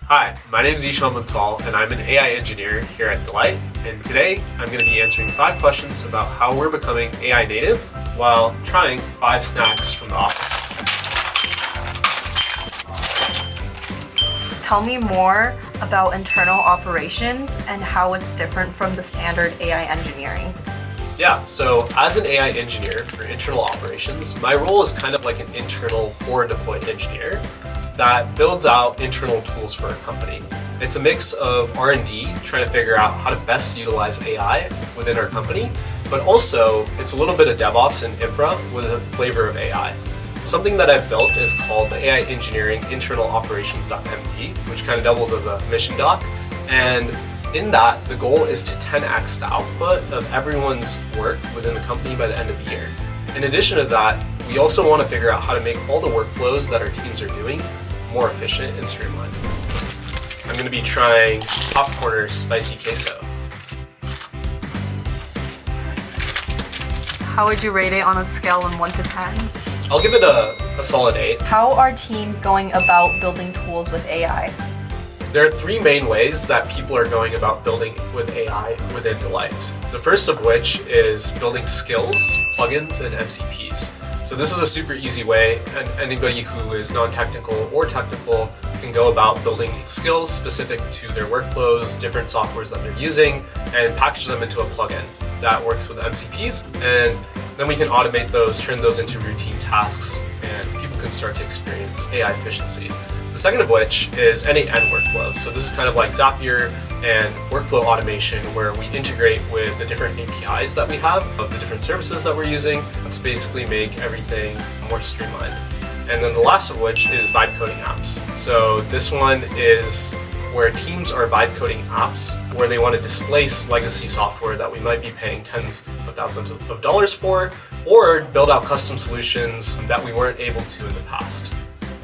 Hi, my name is Ishaan Bansal, and I'm an AI engineer here at Delight. And today, I'm going to be answering 5 questions about how we're becoming AI native while trying 5 snacks from the office. Tell me more about internal operations and how it's different from the standard AI engineering. Yeah, so as an AI engineer for internal operations, my role is kind of like an internal forward deployed engineer that builds out internal tools for a company. It's a mix of R&D, trying to figure out how to best utilize AI within our company, but also it's a little bit of DevOps and infra with a flavor of AI. Something that I've built is called the AI Engineering Internal Operations.md, which kind of doubles as a mission doc. And in that, the goal is to 10x the output of everyone's work within the company by the end of the year. In addition to that, we also want to figure out how to make all the workflows that our teams are doing more efficient and streamlined. I'm going to be trying Popcorner's spicy queso. How would you rate it on a scale of 1 to 10? I'll give it a solid 8. How are teams going about building tools with AI? There are 3 main ways that people are going about building with AI within Delight. The first of which is building skills, plugins, and MCPs. So this is a super easy way, and anybody who is non-technical or technical can go about building skills specific to their workflows, different softwares that they're using, and package them into a plugin that works with MCPs. And then we can automate those, turn those into routine tasks, and people can start to experience AI efficiency. The second of which is end-to-end workflow. So this is kind of like Zapier and workflow automation, where we integrate with the different APIs that we have of the different services that we're using to basically make everything more streamlined. And then the last of which is vibe coding apps. So this one is where teams are vibe coding apps where they want to displace legacy software that we might be paying tens of thousands of dollars for, or build out custom solutions that we weren't able to in the past.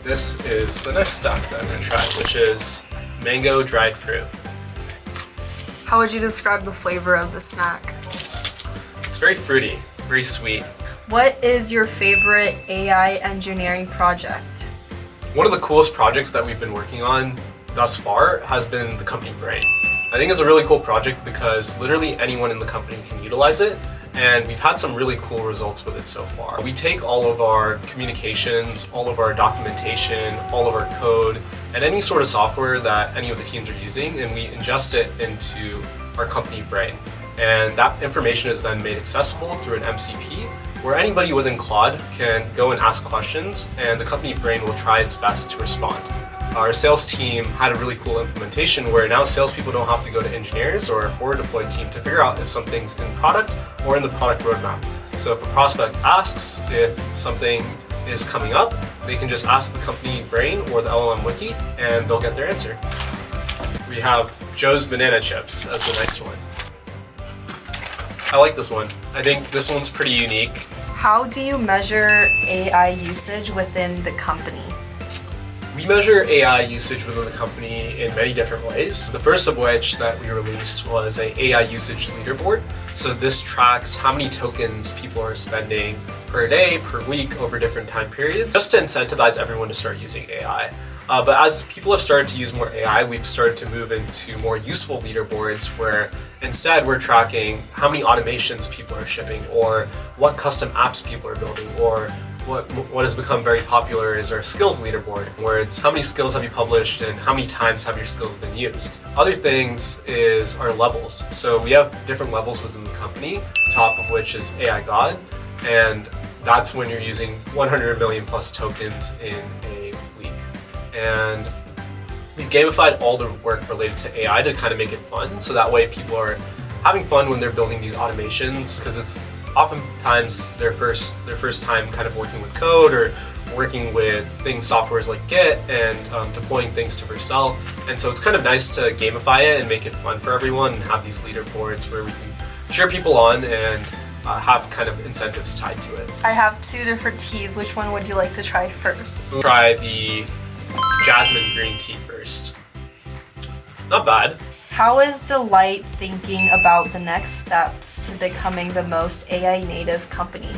This is the next stack that I'm going to try, which is mango dried fruit. How would you describe the flavor of the snack? It's very fruity, very sweet. What is your favorite AI engineering project? One of the coolest projects that we've been working on thus far has been the company brain. I think it's a really cool project because literally anyone in the company can utilize it, and we've had some really cool results with it so far. We take all of our communications, all of our documentation, all of our code, and any sort of software that any of the teams are using, and we ingest it into our company brain. And that information is then made accessible through an MCP, where anybody within Claude can go and ask questions, and the company brain will try its best to respond. Our sales team had a really cool implementation where now salespeople don't have to go to engineers or a forward deployed team to figure out if something's in product or in the product roadmap. So if a prospect asks if something is coming up, they can just ask the company brain or the LLM wiki and they'll get their answer. We have Joe's banana chips as the next one. I like this one. I think this one's pretty unique. How do you measure AI usage within the company? We measure AI usage within the company in many different ways. The first of which that we released was a AI usage leaderboard. So this tracks how many tokens people are spending per day, per week, over different time periods, just to incentivize everyone to start using AI. But as people have started to use more AI, we've started to move into more useful leaderboards where instead we're tracking how many automations people are shipping, or what custom apps people are building, or what has become very popular is our skills leaderboard, where it's how many skills have you published and how many times have your skills been used. Other things is our levels. So we have different levels within the company, top of which is AI God, and that's when you're using 100 million plus tokens in a week. And we've gamified all the work related to AI to kind of make it fun, so that way people are having fun when they're building these automations, because it's oftentimes their first time kind of working with code or working with softwares like Git and deploying things to Vercel. And so it's kind of nice to gamify it and make it fun for everyone and have these leaderboards where we can cheer people on and have kind of incentives tied to it. I have 2 different teas. Which one would you like to try first? We'll try the jasmine green tea first. Not bad. How is Delight thinking about the next steps to becoming the most AI native company?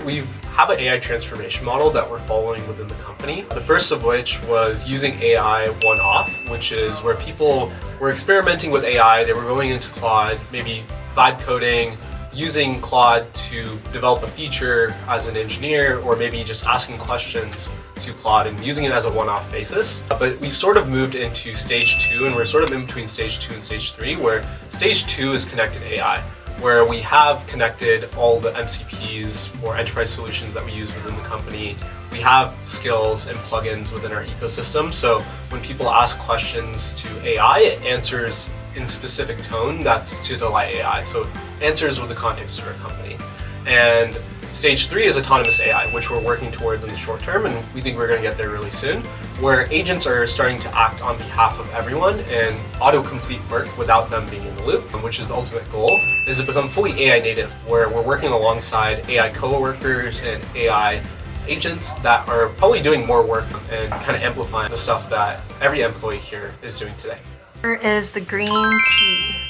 We have an AI transformation model that we're following within the company. The first of which was using AI one-off, which is where people were experimenting with AI. They were going into Claude, maybe vibe coding, using Claude to develop a feature as an engineer, or maybe just asking questions to Claude and using it as a one-off basis. But we've sort of moved into stage 2, and we're sort of in between stage 2 and stage 3, where stage 2 is connected AI, where we have connected all the MCPs for enterprise solutions that we use within the company. We have skills and plugins within our ecosystem, so when people ask questions to AI, it answers in specific tone that's to delight AI. So it answers with the context of our company. And stage 3 is autonomous AI, which we're working towards in the short term, and we think we're going to get there really soon, where agents are starting to act on behalf of everyone and auto-complete work without them being in the loop, which is the ultimate goal, is to become fully AI native, where we're working alongside AI co-workers and AI agents that are probably doing more work and kind of amplifying the stuff that every employee here is doing today. Here is the green tea.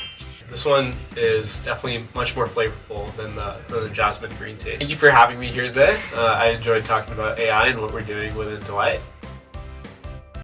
This one is definitely much more flavorful than the jasmine green tea. Thank you for having me here today. I enjoyed talking about AI and what we're doing within Delight.